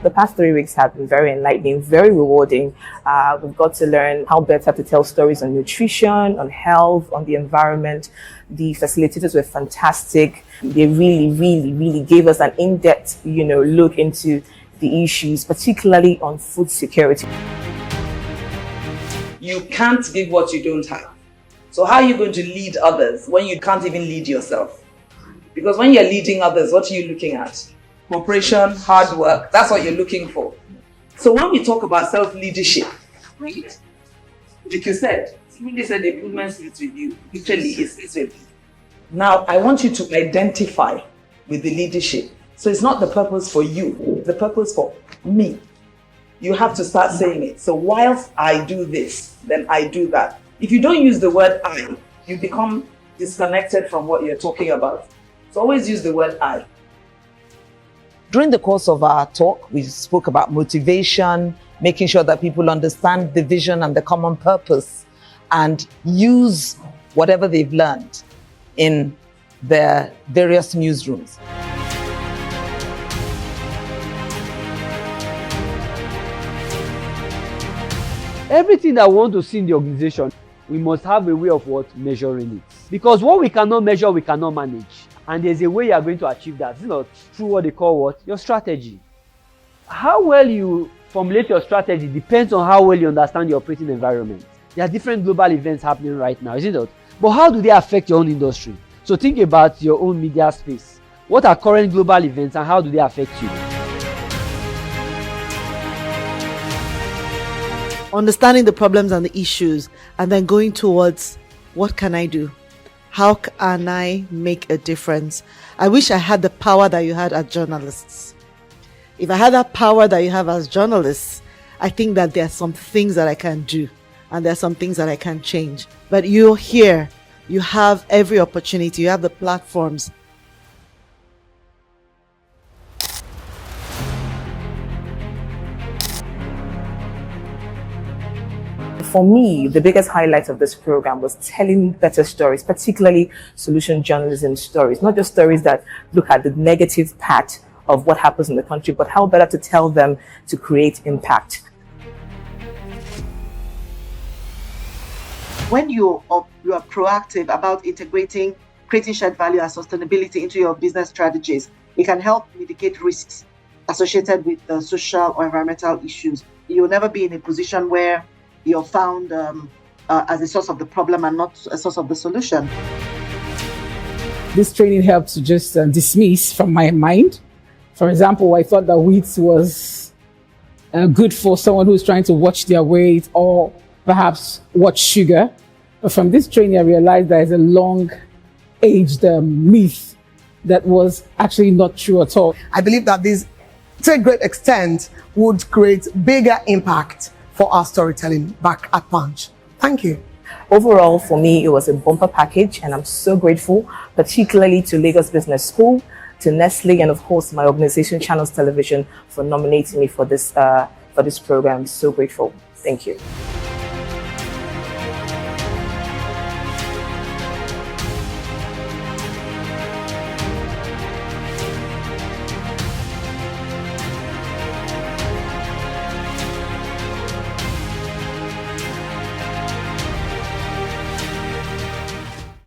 The past 3 weeks have been very enlightening, very rewarding. We've got to learn how better to tell stories on nutrition, on health, on the environment. The facilitators were fantastic. They really gave us an in-depth, look into the issues, particularly on food security. You can't give what you don't have. So how are you going to lead others when you can't even lead yourself? Because when you're leading others, what are you looking at? Cooperation, hard work, that's what you're looking for. So when we talk about self-leadership, right? Like you said, somebody said the improvement is with you. Literally, it's with you. Now, I want you to identify with the leadership. So it's not the purpose for you, it's the purpose for me. You have to start saying it. So whilst I do this, then I do that. If you don't use the word I, you become disconnected from what you're talking about. So always use the word I. During the course of our talk, we spoke about motivation, making sure that people understand the vision and the common purpose and use whatever they've learned in their various newsrooms. Everything that we want to see in the organization, we must have a way of measuring it. Because what we cannot measure, we cannot manage. And there's a way you are going to achieve that. It's not through what they call your strategy. How well you formulate your strategy depends on how well you understand your operating environment. There are different global events happening right now, isn't it? But how do they affect your own industry? So think about your own media space. What are current global events and how do they affect you? Understanding the problems and the issues, and then going towards what can I do? How can I make a difference? I wish I had the power that you had as journalists. If I had that power that you have as journalists, I think that there are some things that I can do and there are some things that I can change. But you're here, you have every opportunity, you have the platforms. For me, the biggest highlight of this program was telling better stories, particularly solution journalism stories, not just stories that look at the negative part of what happens in the country, but how better to tell them to create impact. When you are proactive about integrating, creating shared value and sustainability into your business strategies, it can help mitigate risks associated with the social or environmental issues. You'll never be in a position where you're found as a source of the problem and not a source of the solution. This training helped to just dismiss from my mind. For example, I thought that wheat was good for someone who's trying to watch their weight or perhaps watch sugar. But from this training, I realized there is a long-aged myth that was actually not true at all. I believe that this, to a great extent, would create bigger impact for our storytelling back at Punch. Thank you. Overall, for me, it was a bumper package, and I'm so grateful, particularly to Lagos Business School, to Nestlé, and of course, my organization, Channels Television, for nominating me for this program. So grateful. Thank you.